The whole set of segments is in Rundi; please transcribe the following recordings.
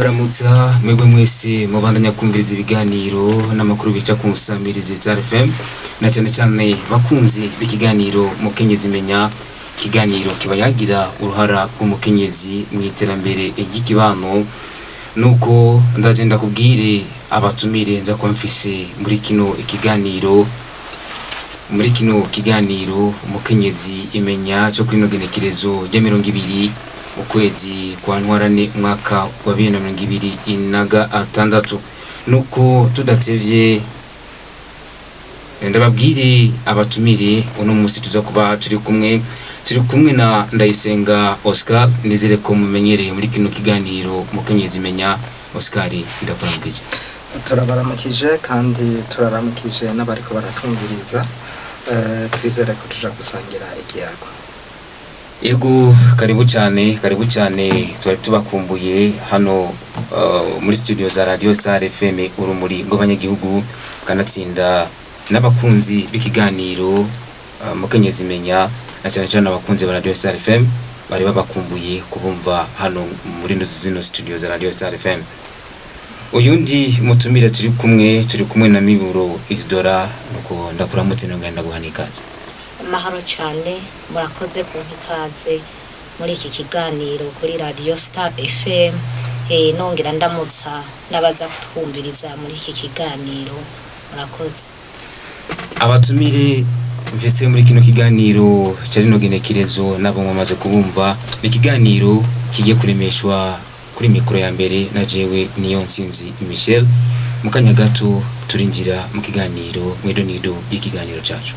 Baramutsa mwebwe mwese mubandanya kumviriza ibiganiro n'amakuru bica ku Nsamirizi Star FM na cyane bakunzi b'ikiganiro Mukenyezi Menya. Ikiganiro kibayagira uruhara rw'umukenyezi mu iterambere ry'ikibano, nuko ndagenda kubwire abatumire nza kwa mfise muri kino kiganiro Mukenyezi Imenya cyo kuri no genekerezo rya 20 ukwezi kwa ntwarane umwaka wa 2026. Nuko tudatevye ndababwire abatumire uno munsi tuza kuba turi kumwe na Ndayisenga Oscar. Nizere ko mumenyereye muri kino kiganiro Mukenyezi Menya. Oscar, ndakuramukije. Turabaramukije kandi turaramukije n'abariko baratumviriza. Twizere ko tuja gusangira ikiyago. Yego, karibu cyane twari tubakumbuye hano muri studio za Radio Star FM urumuri ngo abanyagihugu kanatsinda n'abakunzi b'ikiganiro Mukenyezi Menya, na cyane abakunzi ba Radio Star FM bari babakumbuye kubumva hano muri zino studio za Radio Star FM. Uyundi mutumire turi kumwe na Miburo Isidora, nuko ndakuramutse ngenda guhanikaza. Maharo cyane, murakoze kuntikaze muri iki kiganiro kuri Radio Star FM. Nongera ndamutsa nabaza kutwumviriza muri iki kiganiro, murakoze. Abatumire mvise muri kino kiganiro cyari no genekerezo nabo mwamaze kubumva. Ikiganiro kigiye kuremeshwa kuri mikoro ya mbere na jewe Niyonsinzi Michel. Mukanya gato turinjira mu kiganiro mwedonido y'ikiganiro cyacu.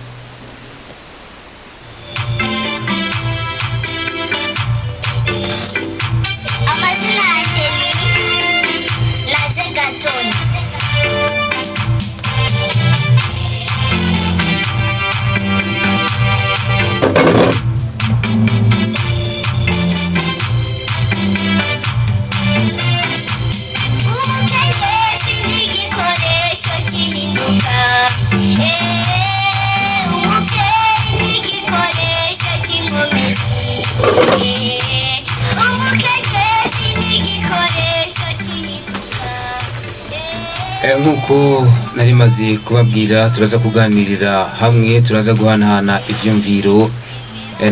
Nkuko nari maze kubabwira, turaza kuganirira hamwe, turaza guhanahana ivyumviro,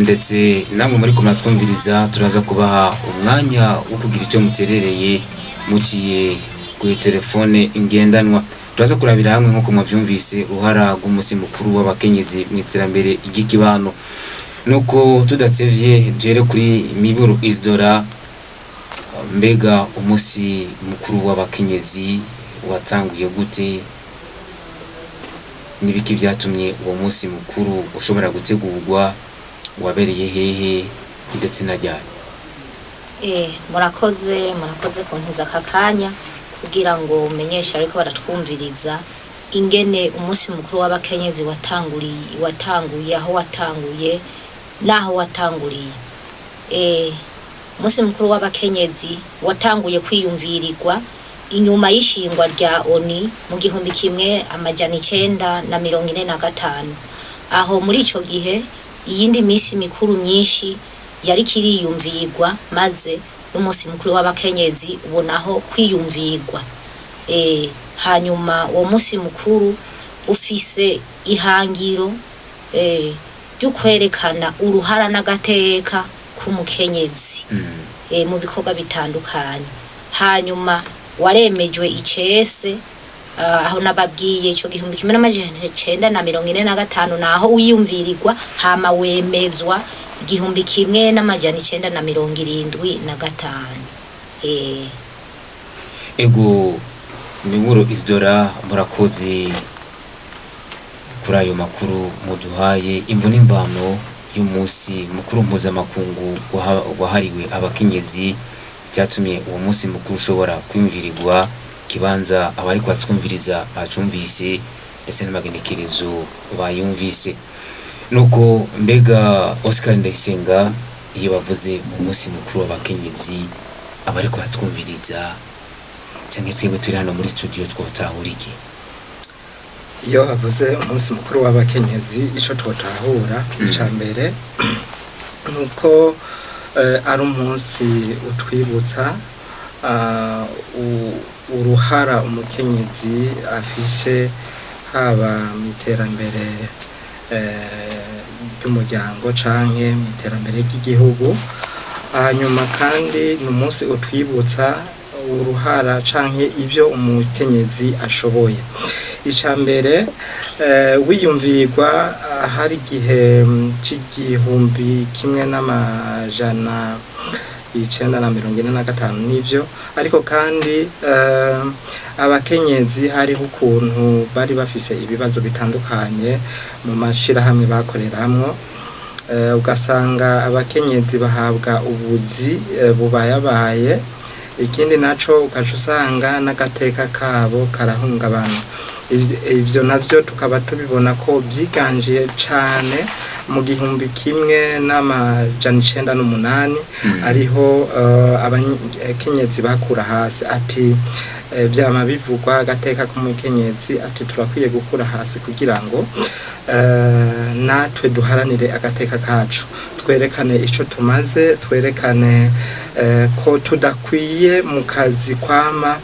ndetse namwe muri kumwatwumviriza turaza kubaha umwanya wo kugira icyo muterereye muciye ku telefone ingendanwa. Turaza kurabira hamwe nkuko mwavyumvise uruhara rw'umunsi mukuru w'abakenyezi mu iterambere ry'ikibano. Nuko tudatsevye duhere kuri Miburo Isidora. Mbega umunsi mukuru w'abakenyezi watanguye gute? Nibiki byatumye uwo munsi mukuru ushobora gutegurwa? Wabereye hehe ndetse na ryari? Murakoze kuntiza kakanya kugira ngo umenyeshe ariko baratwumviriza ingene umunsi mukuru w'abakenyezi watanguye aho watanguye naho watanguriye. Umunsi mukuru w'abakenyezi watanguye kwiyumvirirwa inyuma y'ishingwa rya ONU mu 1945. Aho muri ico gihe iyindi misi mikuru myinshi yari kiriyumvirwa, maze n'umunsi mukuru w'abakenyezi ubonaho kwiyumvirwa. Hanyuma uwo munsi mukuru ufise ihangiro ryo kwerekana uruhara n'agateka k'umukenyezi mu bikorwa bitandukanye. Hanyuma waremejwe icese aho nababwiye cyo 1945 naho uyumvirirwa, hama wemezwa 1975. Ego Miburo Isidora, murakoze kuri ayo makuru muduhaye. Imvo n'imvano y'umunsi mukuru mpuzamakungu wahariwe abakenyezi cyatumye uwo munsi mukuru ushobora kwimvirirwa, kibanza abari kwatwumviriza bacumvise ndetse n'amagenekerezo bayumvise. Nuko mbega Oscar Ndayisenga, iyo bavuze umunsi mukuru w'abakenyezi abari kwatwumviriza cyangwa twebwe turi hano muri studio twotahura iki? Iyo bavuze umunsi mukuru w'abakenyezi ico twotahura icambere nuko ari umunsi utwibutsa uruhara umukenyezi afise haba mu iterambere ry'umuryango canke mu iterambere ry'igihugu. Hanyuma kandi ni umunsi utwibutsa uruhara canke ivyo umukenyezi ashoboye. Icambere wiyumvirwa hari igihe c'igihumbi kimwe n'amajana 945 n'ivyo, ariko kandi abakenyezi hariho ukuntu bari bafise ibibazo bitandukanye mu mashirahamwe bakoreramwo, ugasanga abakenyezi bahabwa ubuzi bubayabaye, ikindi naco ukaca usanga n'agateka kabo karahungabana. Ivyo navyo tukaba tubibona ko byiganje cane mu gihumbi kimwe n'amajana 98 ariho abakenyezi bakura hasi ati byama bivugwa agateka k'umukenyezi ati turakwiye gukura hasi kugira ngo natwe duharanire agateka kacu, twerekane ico tumaze, twerekane ko tudakwiye mu kazi kwama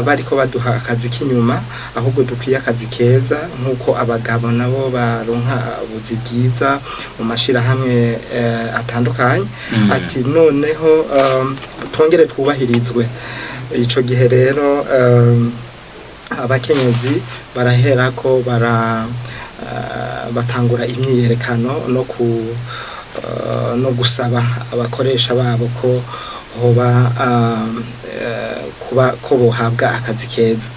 bariko baduha akazi k'inyuma, ahubwo dukwiye akazi keza nk'uko abagabo nabo baronka ubuzi bwiza mu mashirahamwe atandukanye. Ati noneho twongere twubahirizwe. Ico gihe rero abakenyezi baraherako batangura imyiyerekano no gusaba abakoresha babo ko hoba ko bohabwa akazi keza.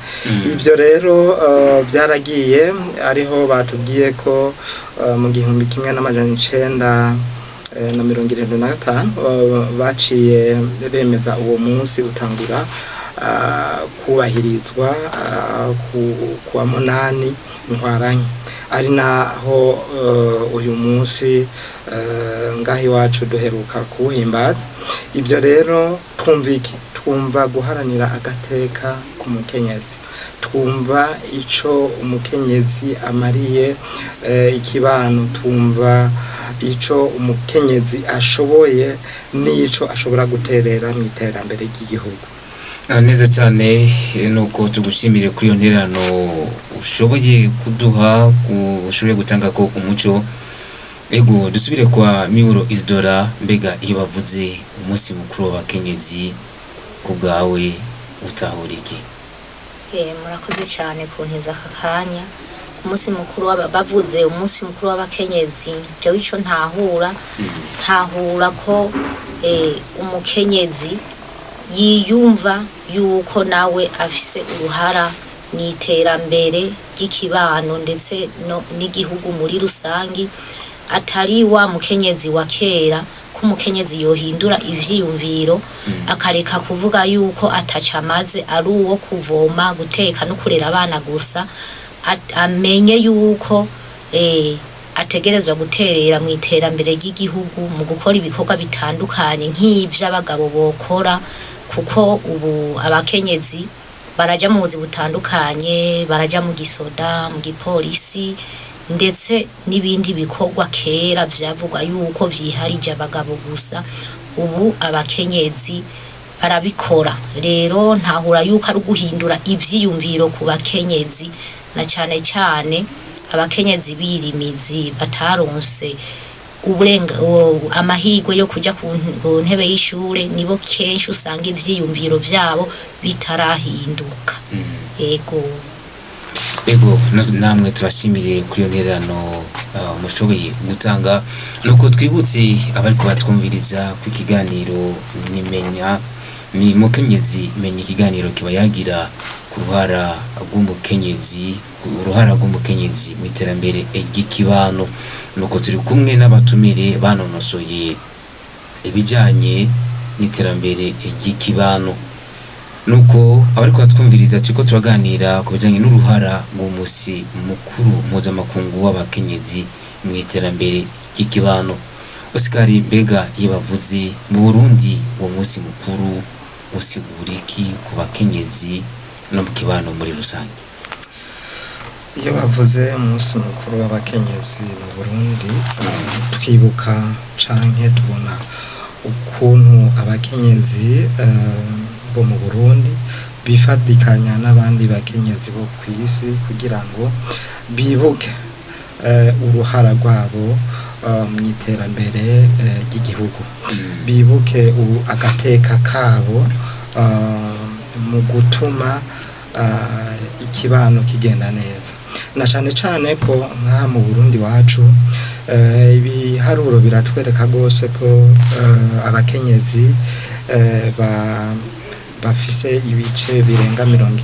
Ibyo rero byaragiye ariho batubwiye ko mu gihumbi kimwe n'amajana 975 baciye bemeza uwo munsi utangura kubahirizwa kuwa 8 Ntwarante, ari naho uyu munsi ngaho iwacu duheruka kuwuhimbaza. Ibyo rero twumva guharanira agateka k'umukenyezi, twumva ico umukenyezi amariye ikibano, twumva ico umukenyezi ashoboye n'ico ashobora guterera mu iterambere ry'igihugu. Neza cyane, nuko tugushimire kuri iyo nterano ushoboye kuduha, ushoboye gutanga ko umuco. Ego dusubire kwa Miburo Isidora, mbega iyo bavuze umunsi mukuru w'abakenyezi ku bwawe utahura iki? Murakoze cyane kuntiza aka kanya. Ku munsi mukuru bavuze umunsi mukuru w'abakenyezi, je ico ntahura ko umukenyezi yiyumva yuko nawe afise uruhara mu iterambere ry'ikibano ndetse n'igihugu muri rusangi, atari wa mukenyezi wa kera ko umukenyezi yohindura ivyiyumviro akareka kuvuga yuko atacamaze ari uwo kuvoma, guteka no kurera abana gusa. Amenye yuko ategerezwa guterera mu iterambere ry'igihugu mu gukora ibikorwa bitandukanye nk'ivyo abagabo bokora, kuko ubu abakenyezi baraja mu buzi butandukanye, baraja mu gisoda, mu gipolisi ndetse n'ibindi bikorwa kera vyavugwa yuko vyiharije abagabo gusa, ubu abakenyezi barabikora. Rero ntahura yuko ari guhindura ivyiyumviro ku bakenyezi, na cane cyane abakenyezi birimizi bataronse amahirwe yo kuja ku ntebe y'ishure, nibo kenshi usanga ivyiyumviro vyabo bitarahinduka. Ego namwe turashimire kuri iyo nterano mushoboye gutanga. Nuko twibutse abariko batwumviriza ku kiganiro ni mukenyezi menya, ikiganiro kiba yagira ku ruhara rw'umukenyezi mu iterambere ry'ikibano. Nuko turi kumwe n'abatumire banonosoye ibijanye n'iterambere ry'ikibano. Nuko abariko batwumviriza turiko turaganira ku bijanye n'uruhara rw'umunsi mukuru mpuzamakungu w'abakenyezi mu iterambere ry'ikibano. Oscar, mbega iyo bavuze mu Burundi uwo munsi mukuru usigura iki ku bakenyezi no mu kibano muri rusange? Iyo bavuze umunsi mukuru w'abakenyezi mu Burundi, twibuka canke tubona ukuntu abakenyezi bo mu Burundi bifatikanya n'abandi bakenyezi bo ku isi kugira ngo bibuke uruhara rwabo mu iterambere ry'igihugu, bibuke agateka kabo mu gutuma ikibano kigenda neza, na cyane cyane ko nka mu Burundi wacu ibiharuro biratwereka rwose ko abakenyezi bafise ibice birenga 50%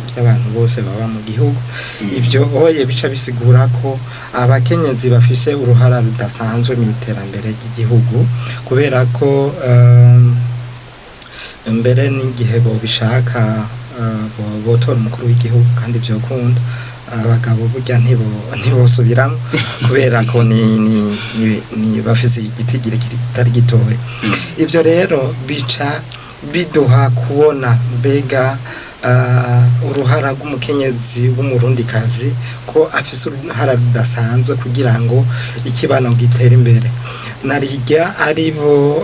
by'abantu bose baba mu gihugu. Ibyo oye bica bisigura ko abakenyezi bafise uruhara rudasanzwe mu iterambere ry'igihugu, kubera ko mbere n'igihe bo bishaka botora umukuru w'igihugu kandi byo kunda abagabo burya ntibosubiramo kubera ko ni bafise igitigire kitari gitoye. Ibyo rero bica biduha kubona mbega uruhara rw'umukenyezi w'umurundikazi ko afise uruhara rudasanzwe kugira ngo ikibano gitere imbere, narijya aribo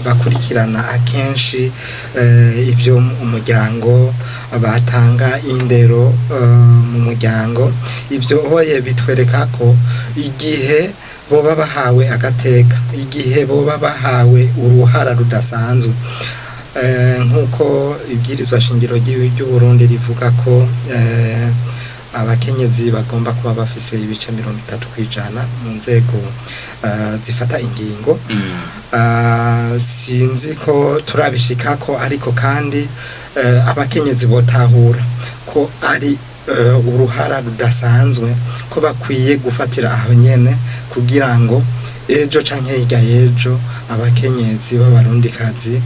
bakurikirana akenshi ibyo umuryango batanga indero mu muryango. Ibyo hoye bitwereka ko igihe boba bahawe agateka, igihe boba bahawe uruhara rudasanzwe, nk'uko ibwirizwa shingiro ry'u Burundi rivuga ko abakenyezi bagomba kuba bafise ibice 30% mu nzego zifata ingingo. Sinzi ko turabishika ko, ariko kandi abakenyezi botahura ko ari uruhara rudasanzwe ko bakwiye gufatira aho nyene kugira ngo ejo canke hirya y'ejo abakenyezi b'abarundikazi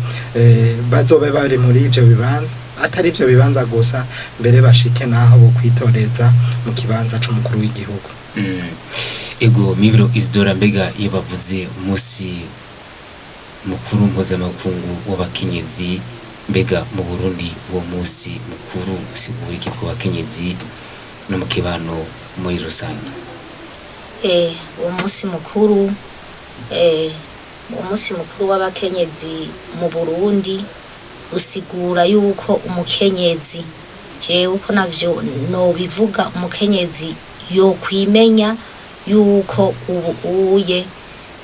bazobe bari muri ivyo bibanza, atari ivyo bibanza gusa, mbere bashike naho bo kwitoreza mu kibanza c'umukuru w'igihugu. Ego Miburo Isidora, mbega iyo bavuze umunsi mukuru mpuzamakungu w'abakenyezi, mbega mu Burundi uwo munsi mukuru usigura iki ku bakenyezi no mu kibano muri rusange? Uwo munsi mukuru w'abakenyezi mu Burundi usigura yuko umukenyezi, jewe uko navyo no bivuga, umukenyezi yo kwimenya yuko ubuye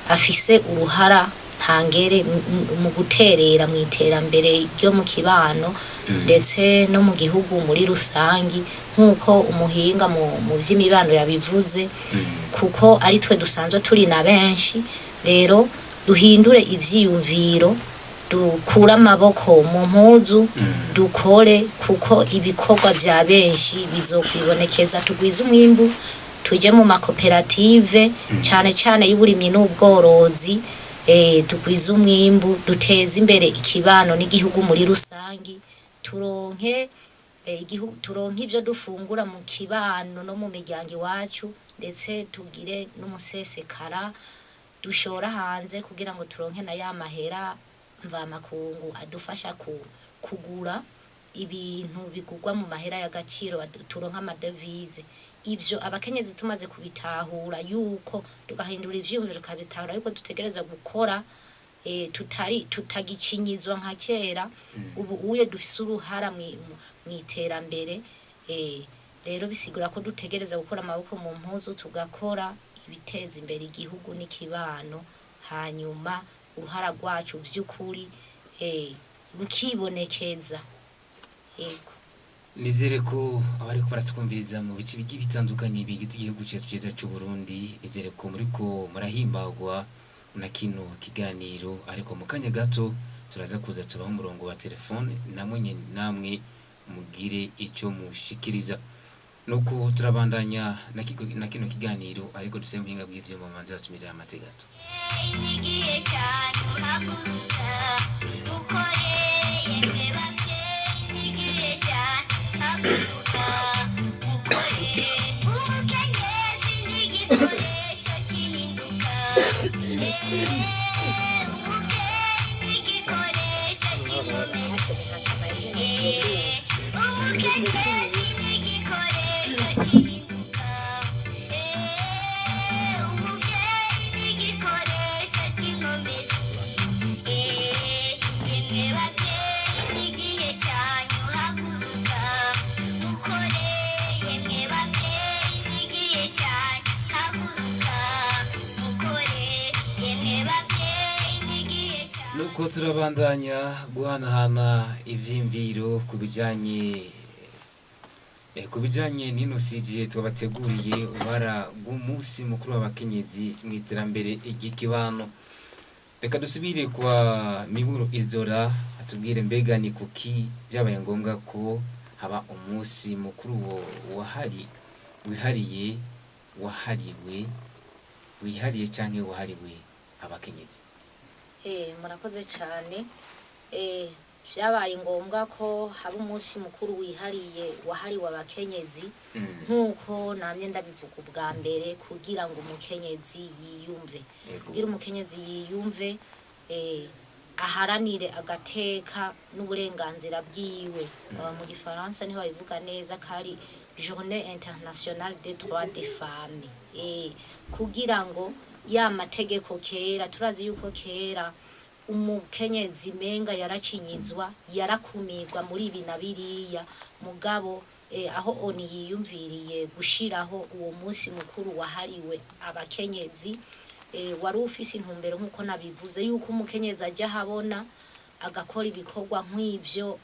afise uruhara ntangere mu guterera mu iterambere ryo mu kibano ndetse no mu gihugu muri rusangi, nk'uko umuhinga mu vy'imibano yabivuze, kuko ari twe dusanzwe turi na benshi. Rero duhindure ivyiyumviro, dukura amaboko mu mpuzu, dukore, kuko ibikorwa vya benshi bizokwibonekeza. Tugwize umwimbu, tuje mu makoperative cyane cyane y'uburimyi n'ubworozi, tugwize umwimbu, duteze imbere ikibano n'igihugu muri rusangi, turonke ivyo dufungura mu kibano no mu miryango iwacu, ndetse tugire n'umusesekara dushora hanze kugira ngo turonke na ya mahera mvamakungu adufasha kugura ibintu bigurwa mu mahera y'agaciro, turonka amadevize. Ivyo abakenyezi tumaze kubitahura yuko tugahindura ivyiyumviro, tukabitahura yuko dutegereza gukora, tutagikinyizwa nka kera. Ubu uye dufise uruhara mu iterambere, rero bisigura ko dutegereza gukora amaboko mu mpuzu, tugakora ibiteza imbere igihugu n'ikibano, hanyuma uruhara rwacu vy'ukuri rukibonekeza. Yego, nizere ko abari ko baratwumviriza mu bice bigiye bitandukanye bigize igihugu cyacu cyiza cy'u Burundi, nizere ko muriko murahimbagwa na kino kiganiro. Ariko mu kanya gato turaza kuza tubaho umurongo wa telefone, namwe mugire icyo mushikiriza. Nuko turabandanya na kino kiganiro, ariko duseme mpinga bw'ivyo mu manzi batumirira amategato. nuko turabandanya guhanahana ivyimviro ku bijanye n'inusije twabateguriye uruhara rw'umunsi mukuru w'abakenyezi mu iterambere ry'ikibano. Reka dusubire kwa Miburo Isidora atubwire mbega ni kuki byabaye ngombwa ko haba umunsi mukuru wihariye canke wahariwe abakenyezi. Murakoze cyane. Vyabaye ngombwa ko haba umunsi mukuru wahariwe abakenyezi nk'uko namye ndabivuga ubwa mbere kugira ngo umukenyezi yiyumve. Kugira umukenyezi yiyumve aharanire agateka n'uburenganzira bwiwe. Mu gifaransa niho babivuga neza kari Journée internationale des droits des femmes. Kugira ngo ya mategeko kera turazi yuko kera umukenyezi menga yaracinyizwa yarakumirwa muri ibi na biriya mugabo aho oni yiyumviriye gushiraho uwo munsi mukuru wahariwe abakenyezi wari ufise intumbero nkuko nabivuze yuko umukenyezi ajya habona agakora ibikorwa nk'ivyo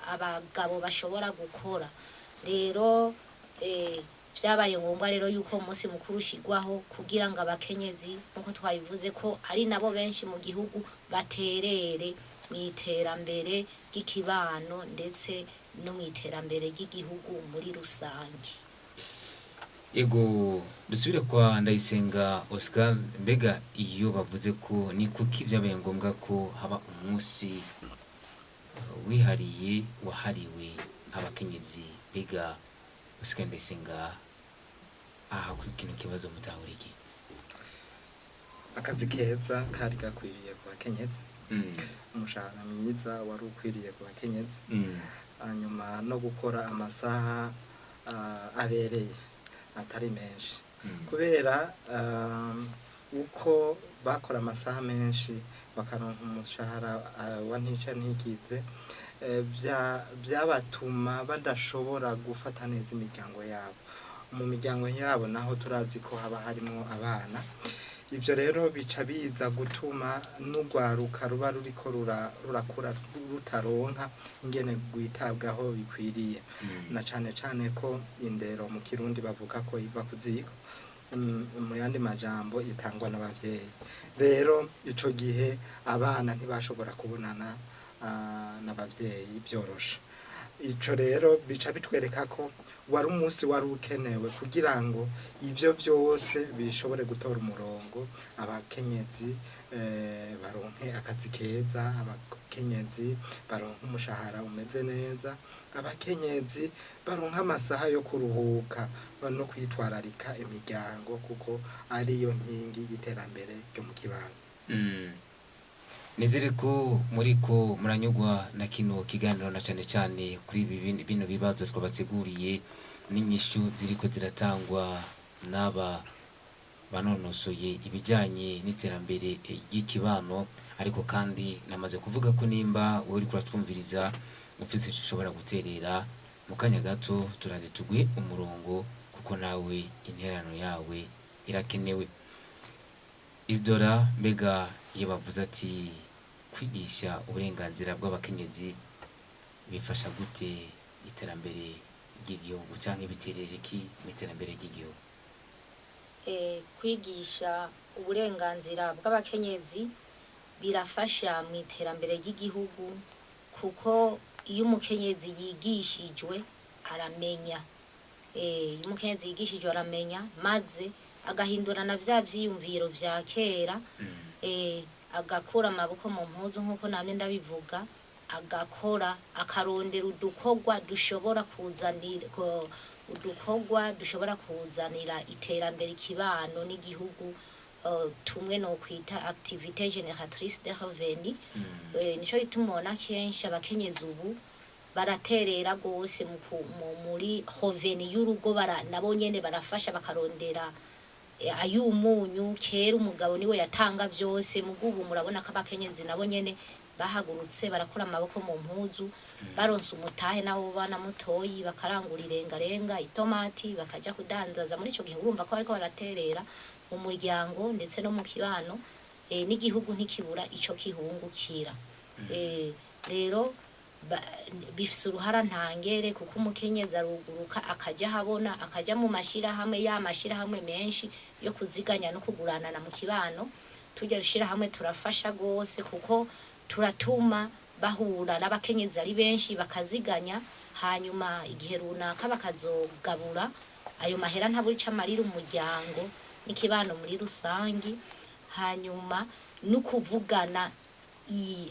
abagabo bashobora gukora. Rero vyabaye ngombwa rero yuko umunsi mukuru ushigwaho kugira ngo abakenyezi nkuko twabivuze ko ari nabo benshi mu gihugu baterere mu iterambere ry'ikibano ndetse no mu iterambere ry'igihugu muri rusange. Ego dusubire kwa Ndayisenga Oscar, mbega iyo bavuze ko ni kuki byabaye ngombwa ko haba umunsi wahariwe abakenyezi, mbega Oscar Ndayisenga kuri kino kibazo mutahuriki? Akazi keza kari gakwiriye ku bakenyezi, umushahara mwiza wari ukwiriye ku bakenyezi, hanyuma no gukora amasaha abereye atari menshi, kubera uko bakora amasaha menshi bakaronka umushahara wa ntica ntikize, byabatuma badashobora gufata neza imiryango yabo. Mu miryango yabo naho turazi ko haba harimo abana, ivyo rero bica biza gutuma n'ugwaruka ruba ruriko rurakura rutaronka ingene gwitabwaho bikwiriye, na cane cane ko indero mu Kirundi bavuga ko iva ku ziko, mu yandi majambo itangwa n'abavyeyi. Rero ico gihe abana ntibashobora kubonana n'abavyeyi byoroshe. Ico rero bica bitwereka ko wari umunsi wari ukenewe kugira ngo ivyo byose bishobore gutora umurongo, abakenyezi baronke akazi keza, abakenyezi baronke umushahara umeze neza, abakenyezi baronke amasaha yo kuruhuka no kwitwararika imiryango kuko ariyo nkingi y'iterambere ryo mu kibano. Nizere ko muriko muranyugwa na kino kiganiro na cyane cyane kuri bino bibazo twabateguriye n'inyishu ziriko ziratangwa n'aba banonosoye ibijyanye n'iterambere ry'ikibano. Ariko kandi namaze kuvuga ko nimba wowe uriko uratwumviriza ufite icyo ushobora guterera, mu kanya gato turaze tuguhe umurongo kuko nawe interano yawe irakenewe. Isidora, mbega iyo bavuze ati kwigisha uburenganzira bw'abakenyezi bifasha gute iterambere ry'igihugu cyangwa biterera iki mu iterambere ry'igihugu? Kwigisha uburenganzira bw'abakenyezi birafasha mu iterambere ry'igihugu kuko iyo umukenyezi yigishijwe aramenya, maze agahindura na vya vyiyumviro vya kera, agakura amaboko mu mpuzu nkuko namye ndabivuga, agakora akarondera udukorwa dushobora kuzanira iterambere ikibano n'igihugu, tumwe no kwita activité génératrice de revenu. Nico gitumona kenshi abakenyezi ubu baraterera gose muri revenu y'urugo, nabo nyene barafasha bakarondera ayumunyu. Kera umugabo niwe yatanga vyose, mugubu murabona ko abakenyezi nabo nyene bahagurutse barakora amaboko mu mpuzu, baronse umutahe nabo bana mutoyi bakarangura irengarenga itomati bakaja kudandaza. Muri ico gihe urumva ko bariko baraterera mu muryango ndetse no mu kibano, n'igihugu ntikibura ico kihungukira. Rero bifise uruhara ntangere kuko umukenyezi aruguruka akaja habona akaja mu mashirahamwe y'amashirahamwe menshi yo kuziganya no kuguranana mu kibano. Tujya rushira hamwe turafasha gose kuko turatuma bahura n'abakenyezi ari benshi bakaziganya, hanyuma igihe runaka bakazogabura ayo mahera ntaburi camarira umuryango n'ikibano muri rusangi, hanyuma n'ukuvugana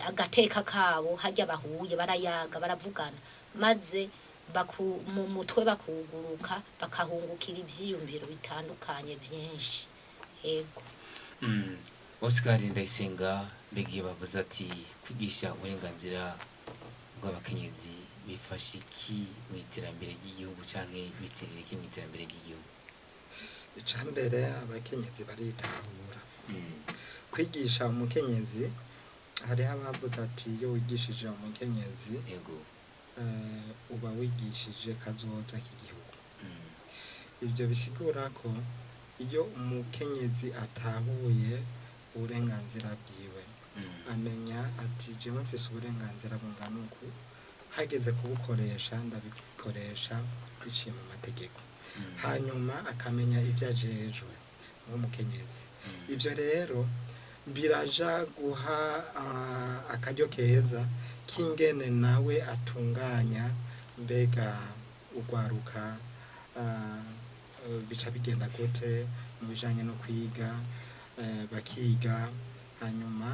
agateka kabo hajya bahuye barayaga baravugana maze mu mutwe bakuguruka bakahungukira ivyiyumviro bitandukanye vyinshi. Yego. Oscar Ndayisenga mbegi bavuze ati kwigisha uburenganzira bw'abakenyezi bifasha iki mu iterambere ry'igihugu canke biterera iki mu iterambere ry'igihugu? Icambere abakenyezi baritahura. Kwigisha umukenyezi hariho abavuze ati iyo wigishije umukenyezi yego uba wigishije kazoza k'igihugu. Ibyo bisigura ko iyo umukenyezi atahuye uburenganzira bwiwe amenya ati jewe mfise uburenganzira bungana uku, hageze kubukoresha ndabikoresha biciye mu mategeko, hanyuma akamenya ibyo ajejwe nk'umukenyezi. Ibyo rero biraja guha akaryo keza k'ingene nawe atunganya mbega ugwaruka bica bigenda gute mu bijanye no kwiga, bakiga, hanyuma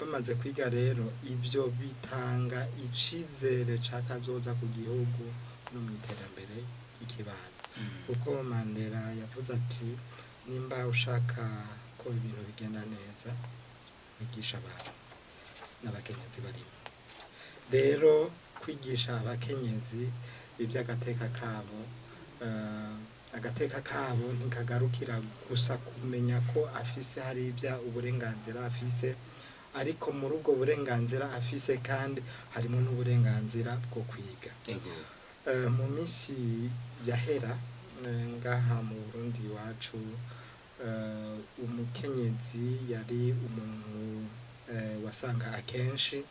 bamaze kwiga rero ibyo bitanga icizere c'akazoza ku gihugu no mu iterambere ry'ikibano. Kuko Mandela yavuze ati nimba ushaka ko ibintu bigenda neza wigisha abantu n'abakenyezi barimo. Rero kwigisha abakenyezi iby'agateka kabo, agateka kabo nikagarukira gusa kumenya ko afise hari ibya uburenganzira afise, ariko muri ubwo burenganzira afise kandi harimo n'uburenganzira bwo kwiga. Mu minsi yahera ngaha mu Burundi iwacu umukenyezi yari umuntu wasanga akenshi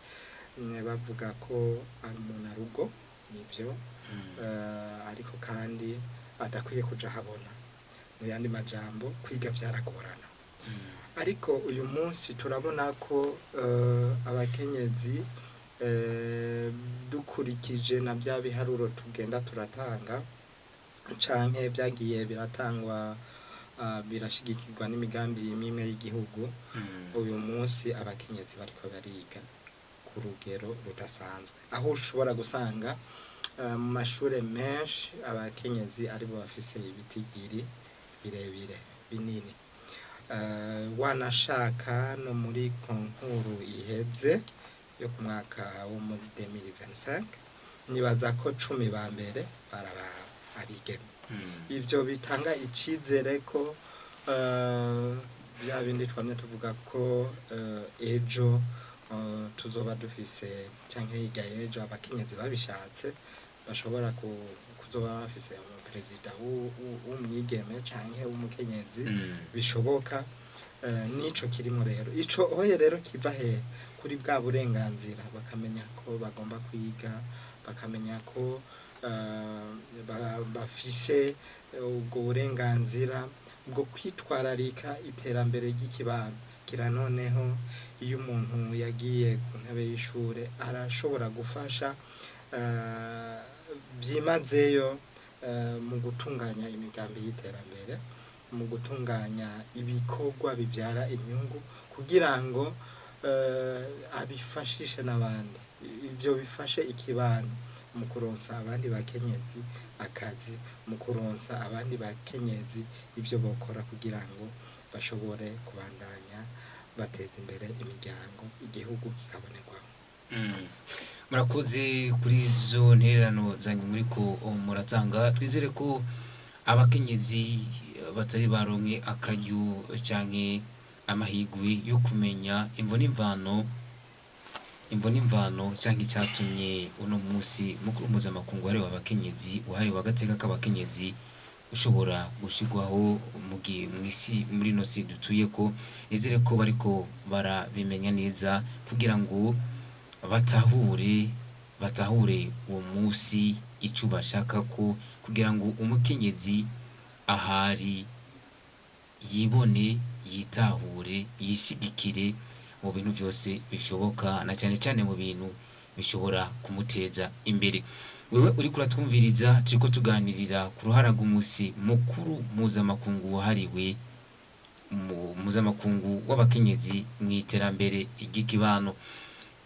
bavuga ko ari umunarugo, nibyo, ariko kandi adakwiye kuja habona. Mu yandi majambo kwiga byaragorana. Ariko uyu munsi turabona ko abakenyezi dukurikije na bya biharuro tugenda turatanga canke byagiye biratangwa birashigikirwa n'imigambi imwe y'igihugu, uyu munsi abakenyezi bariko bariga ku rugero rudasanzwe, aho ushobora gusanga mu mashure menshi abakenyezi aribo bafise ibitigiri birebire binini. Wanashaka no muri konkuru iheze yo ku mwaka wo muri 2025 nibaza ko 10 ba mbere baraba abigeme. Ibyo bitanga icizere ko bya bindi twamye tuvuga ko ejo tuzoba dufise canke higa ejo abakenyezi babishatse bashobora kuzoba bafise umuperezida w'umwigeme canke w'umukenyezi bishoboka. Nico kirimo rero ico oye rero kiva he kuri bwa burenganzira, bakamenya ko bagomba kwiga, bakamenya ko bafise ubwo burenganzira bwo kwitwararika iterambere ry'ikibano. Kira noneho iyo umuntu yagiye ku ntebe y'ishure arashobora gufasha byimazeyo mu gutunganya imigambi y'iterambere, mu gutunganya ibikorwa bibyara inyungu kugira ngo abifashishe n'abandi. Ibyo bifashe ikibano mu kuronsa abandi bakenyezi akazi, mu kuronsa abandi bakenyezi ibyo bokora kugira ngo bashobore kubandanya bateza imbere imiryango, igihugu kikabonerwaho. Murakoze kuri izo ntererano zanyu muri ko muratanga. Twizere ko abakenyezi batari baronke akaryo canke amahigwe yo kumenya imvo n'imvano canke cyatumye uno munsi mukuru mpuzamakungu wahariwe abakenyezi, wahariwe agateka k'abakenyezi ushobora gushigwaho mwisi muri no si dutuye ko izere ko bariko barabimenya neza kugira ngo batahure uwo musi ico bashaka ko kugira ngo umukenyezi ahari yibone yitahure yishigikire mu bintu byose bishoboka na cyane cyane mu bintu bishobora kumuteza imbere. Wewe uri kuratwumviriza turiko tuganirira ku ruhara rw'umusi mukuru mpuzamakungu wahariwe mpuzamakungu w'abakenyezi mu iterambere ry'ikibano.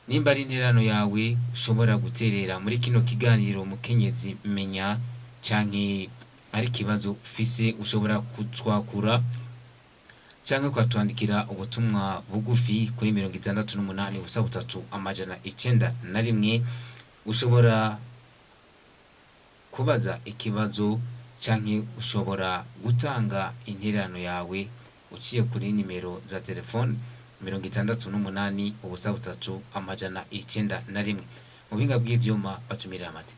Nimba ari interano yawe ushobora guterera muri kino kiganiro mukenyezi menya canke ari kibazo ufise ushobora kutwakura canke kwatwandikira ubutumwa bugufi kuri 68 ubusa 3 amajana 901. Ushobora kubaza ikibazo canke ushobora gutanga interano yawe uciye kuri nimero za telefone 68 ubusa 3 amajana 901. Mu binga bw'ivyuma batumira amate.